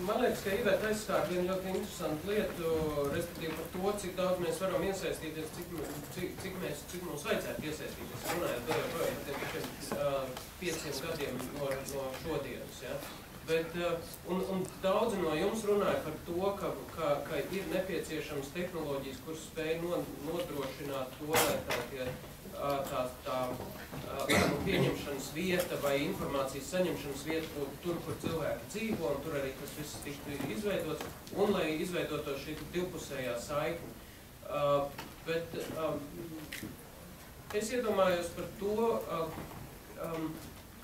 man liekas, ka Iveta aizskārt vienu ļoti interesantu lietu, respektīvi par to, cik daudz mēs varam iesaistīties, cik mums vajadzētu iesaistīties, runājot vēl joprojām tiem 5 gadiem no šodienas. Ja? Bet, un daudzi no jums runāja par to, ka ir nepieciešams tehnoloģijas, kuras spēj nodrošināt to, lai tā pieņemšanas vieta vai informācijas saņemšanas vieta būtu tur, kur cilvēki dzīvo, un tur arī tas viss tiktu izveidots, un lai izveidotos šī divpusējā saikne. Bet es iedomājos par to,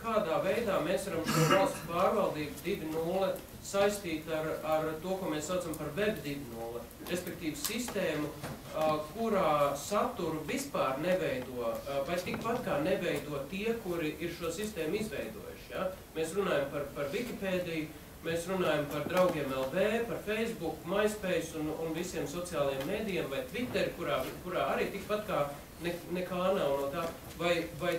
kādā veidā mēs varam šo valsts pārvaldību 2.0 saistīt ar to, ko mēs saucam par Web 2.0, respektīvi sistēmu, kurā saturu vispār neveido, vai tikpat kā neveido tie, kuri ir šo sistēmu izveidojuši. Ja? Mēs runājam par Wikipēdiju, mēs runājam par draugiem LV, par Facebook, MySpace un visiem sociālajiem mēdījiem, vai Twitter, kurā arī tikpat kā nekā nav no tā, vai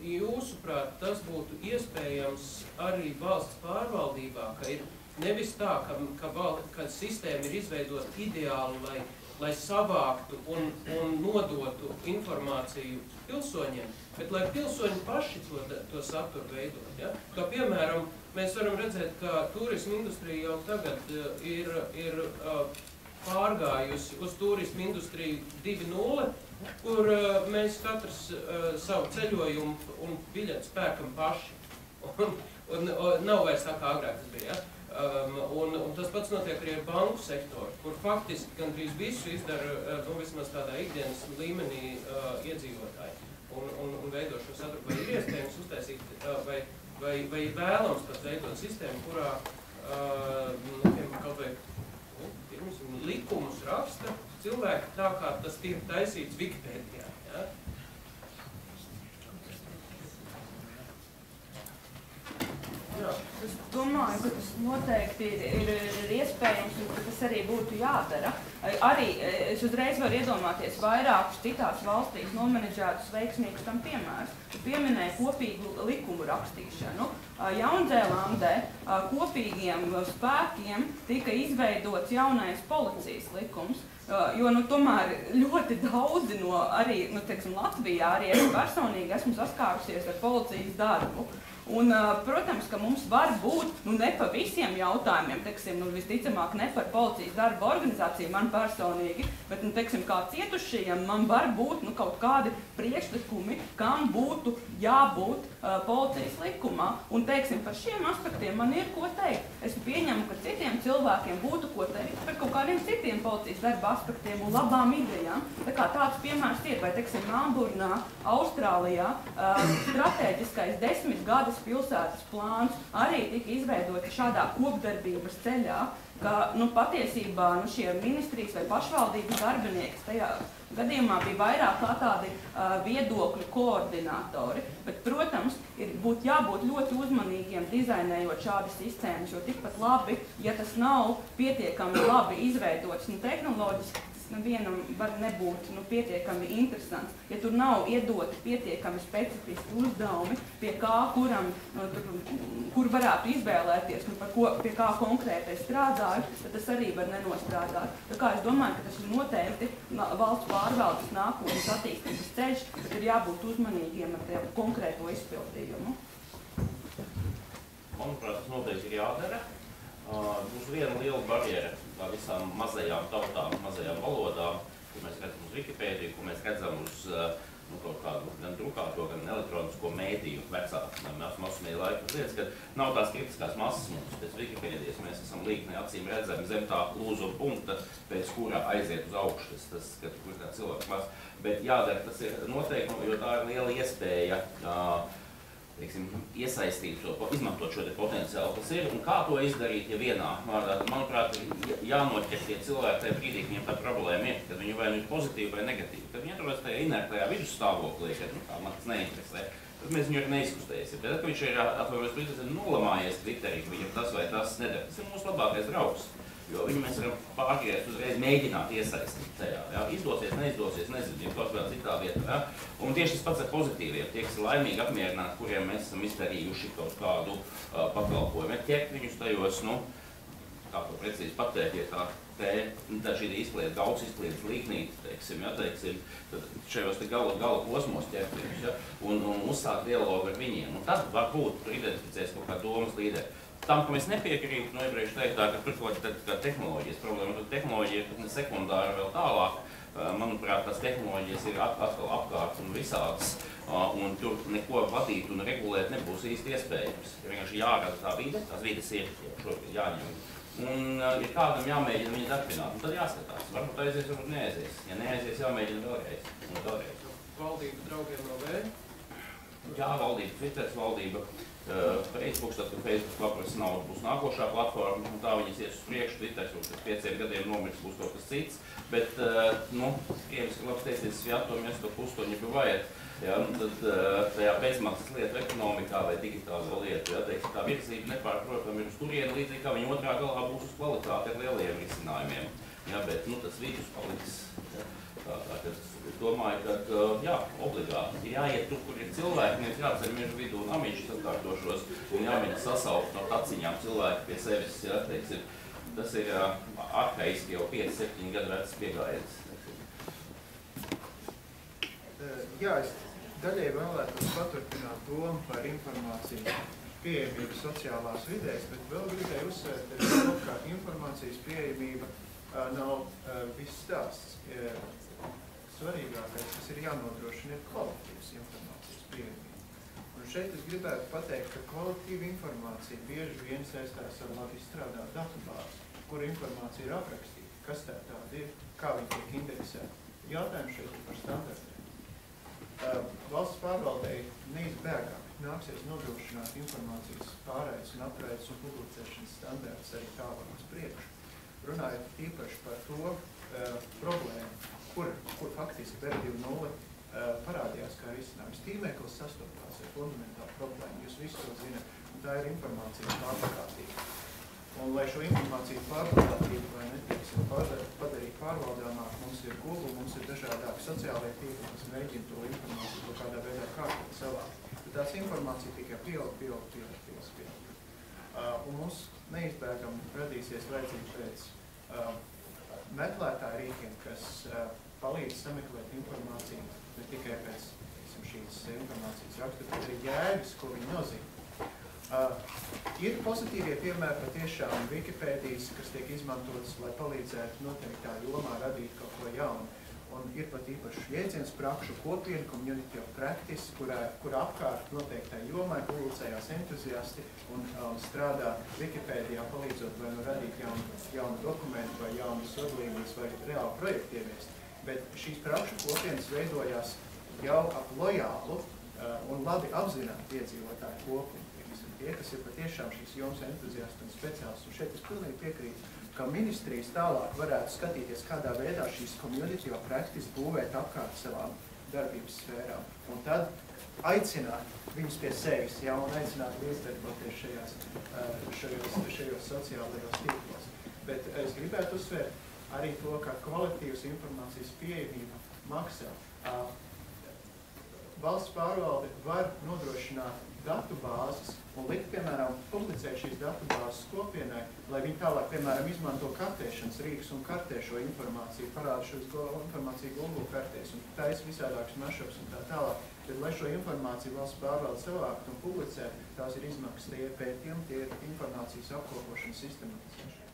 jūsuprāt, tas būtu iespējams arī valsts pārvaldībā, ka ir nevis tā, ka sistēma ir izveidota ideāli, lai savāktu un nodotu informāciju pilsoņiem, bet lai pilsoņi paši to saturu veidot. Ja? Kā piemēram, mēs varam redzēt, ka turisma industrija jau tagad ir pārgājusi uz turisma industriju 2.0, kur mēs katrs savu ceļojumu un biļetes pērkam paši. Un nav vairs tā, kā agrāk tas bija. Ja? Un tas pats notiek arī ar banku sektoru, kur faktiski gandrīz visu izdara vismaz tādā ikdienas līmenī iedzīvotāji un veido šo saturu. Vai ir iespējams uztaisīt, vai vēlams pat veidot sistēmu, kurā kaut vai likumus raksta cilvēki tā, kā tas tiek taisīts Wikipēdijā. Ja? Jā. Es domāju, ka tas noteikti ir iespējams un ka tas arī būtu jādara. Arī es uzreiz varu iedomāties vairākus citās valstīs nomenedžētus veiksmīgus tam piemērus. Pieminēja kopīgu likumu rakstīšanu. Jaunzēlandē kopīgiem spēkiem tika izveidots jaunais policijas likums, jo tomēr ļoti daudzi no arī, teiksim, Latvijā arī es personīgi esmu saskārusies ar policijas darbu. Un, protams, ka mums var būt, ne pa visiem jautājumiem, teiksim, visticamāk ne par policijas darba organizāciju man personīgi, bet, teiksim, kā cietušajiem man var būt, kaut kādi priekšlikumi, kam būtu jābūt policijas likumā. Un, teiksim, par šiem aspektiem man ir ko teikt. Es pieņemu, ka citiem cilvēkiem būtu ko teikt par kaut kādiem citiem policijas darba aspektiem un labām idejām. Tā kā tāds piemērs ir, vai, teiksim, Melburnā, Austrālijā, stratēģiskais 10 gadu pilsētas plāns arī tika izveidoti šādā kopdarbības ceļā, ka patiesībā šie ministrijas vai pašvaldības darbinieki tajā gadījumā bija vairāk kā tādi viedokļu koordinātori. Bet, protams, būtu jābūt ļoti uzmanīgiem dizainējot šādas sistēmas, jo tikpat labi, ja tas nav pietiekami labi izveidots tehnoloģiski, nevienam var nebūt pietiekami interesants. Ja tur nav iedoti pietiekami specifiski uzdevumi, pie kā kur varētu izvēlēties, pie kā konkrētai strādāju, tad tas arī var nenostrādāt. Tā kā es domāju, ka tas ir noteikti valsts pārvaldes nākotnes attīstības ceļš, bet ir jābūt uzmanīgiem ar konkrēto izpildījumu. Manuprāt, tas noteikti ir jādara. Mums viena liela barjera visām mazajām tautām, mazajām valodām, ko mēs redzam uz Wikipēdiju, ko mēs redzam uz kaut kādu gan drukāto, gan elektronisko mēdīju vecāku masmediju laiku lietas, ka nav tās kritiskās masas mums pēc Wikipēdijas. Mēs esam līkni acīm redzami zem tā lūzuma punkta, pēc kurā aiziet uz augšu, kur kā cilvēks maz. Bet jādara tas ir noteikti, jo tā ir liela iespēja iesaistīt izmantot šo potenciālu, kas ir, un kā to izdarīt, ja vienā vārdā. Manuprāt, jānoķer tie cilvēki tajā brīdī, ka viņiem tā problēma ir, kad viņi vai nu ir pozitīvi vai negatīvi. Kad viņi atrodas tajā inertajā vidusstāvoklī, kad man tas neinteresē, tad mēs viņu arī neizkustēsim. Bet, kad viņš ir atvaros brīdī, tad nolamājies Twitterī, ka viņam tas vai tas nedara. Tas ir mūsu labākais draugs. jo viņu mēs varam pārgriezt uzreiz mēģināt iesaistīt tajā. Ja? Izdosies, neizdosies, nezinu, ja kaut vēl citā vietā. Ja? Un tieši tas pats ar pozitīviem, tie, kas ir laimīgi apmierināti, kuriem mēs esam izdarījuši kaut kādu pakalpojumu. Ķert viņus tajos, nu, kā to precīzi pateikt, ja tā šī izkliedz, gauks izkliedz līknīt, teiksim, ja, teiksim, tad šajos te gala posmos ķert viņus, ja, un uzsākt dialogu ar viņiem. Un tad varbūt tur identificēs kaut kā domas līderi. Tam, ka mēs nepiekrītu, no iepriekš teiktā, ka tur kaut kā tehnoloģijas problēma, tad tehnoloģija ir sekundāra vēl tālāk. Manuprāt, tās tehnoloģijas ir atkal apkārt un visādas, un tur neko vadīt un regulēt nebūs īsti iespējams. Ir vienkārši jārada tā vide, tās vides ir šobrīd jāņem. Un ir kādam jāmēģina viņu darbināt, un tad jāskatās. Varbūt aizies, varbūt neaizies. Ja neaizies, jāmēģina vēlreiz. Un vēlreiz. Valdība draugiem no V? Jā, valdība, Twitters valdība. Facebook, tad, kad Facebook paprasa naudu, būs nākošā platforma, un tā viņas ies uz priekšu, Twitters, un pēc 5 gadiem nomirs būs kaut kas cits, bet, nu, krieviski labs teiciens, svjato miesto pusto ne bывает, ja, tad tajā bezmaksas lietu ekonomikā vai digitālo lietu, ja, teiksim, tā virzība nepārprotam ir uz turieni līdzīgi, kā viņa otrā galā būs uz kvalitāti ar lieliem risinājumiem, ja, bet, nu, tas vidus paliks, ja, tātad es domāju, ka, jā, obligāti ir jāiet tur, kur ir cilvēki, nevis jācer mežu vidū un amiņšus atkārtošos un jāmēģina sasaukt no taciņām cilvēki pie sevis, ja, teiksim, tas ir arhaiski jau 5-7 gadu vecs piegājiens. Jā, es daļai vēlētos paturpināt domu par informāciju pieejamību sociālās vidēs, bet vēl gribēju uzsvērt arī to, ka informācijas pieejamība nav viss stāsts. Svarīgākais, kas ir jānodrošina, ir kvalitīvas informācijas pieejamība. Un šeit es gribētu pateikt, ka kvalitīva informācija bieži vien saistās ar labi izstrādātu datubāzi, kur informācija ir aprakstīta, kas tā tāda ir, kā viņa tiek indeksēta. Jautājums šeit ir par standartiem. Valsts pārvaldēji neizbēgami nāksies nodrošināt informācijas pārraides un apraides un publicēšanas standartus arī tālāk uz priekšu. Runājot īpaši par to problēmu, kur faktiski Web 2.0 parādījās kā risinājums. Tīmeklis sastopās ar fundamentālu problēmu, jūs visi to zināt, un tā ir informācijas pārvaldātība. Un, lai šo informāciju pārvaldātību vai netiksim padarīt pārvaldāmāk, mums ir Google, mums ir dažādāki sociālajie tīkli, kas mēģina to informāciju kaut kādā veidā kārtot savāk. Bet tās informācija tikai pieaug. Un mums neizbēgami radīsies vajadzība pēc meklētāju rīkiem, kas palīdz sameklēt informāciju ne tikai pēc šīs informācijas rakstura, bet arī jēgas, ko viņi nozīmē. Ir pozitīvie piemēri patiešām Wikipēdijas, kas tiek izmantotas, lai palīdzētu noteiktā jomā radīt kaut ko jaunu. Un ir pat īpaši jēdziens prakšu kopiena, community of practice, kur apkārt noteiktai jomai publicējās entuziasti un strādā Wikipēdijā, palīdzot vai nu radīt jaunu dokumentu vai jaunas vadlīnijas vai reāli projektu ieviest. Bet šīs prakšu kopienas veidojās jau ap lojālu un labi apzinātu iedzīvotāju kopumu. Tie, kas ir patiešām šīs jomas entuziasti un speciālisti. Un šeit es pilnīgi piekrītu, ka ministrijas tālāk varētu skatīties, kādā veidā šīs community of practice būvēt apkārt savām darbības sfērām. Un tad aicināt viņus pie sevis, ja, un aicināt līdzdarboties šajos sociālajos tīklos. Bet es gribētu uzsvērt arī to, ka kvalitīvas informācijas pieejamība maksā. Valsts pārvalde var nodrošināt datu bāzes un likt, piemēram, publicēt šīs datu bāzes kopienai, lai viņi tālāk, piemēram, izmanto kartēšanas rīkus un kartē šo informāciju, parāda šo informāciju Google kartēs un taisa visādākus mashups un tā tālāk. Bet, lai šo informāciju valsts pārvalde savākt un publicēt, tās ir izmaksas, tie ir pētījumi, tie ir informācijas apkopošanas sistematizēšana.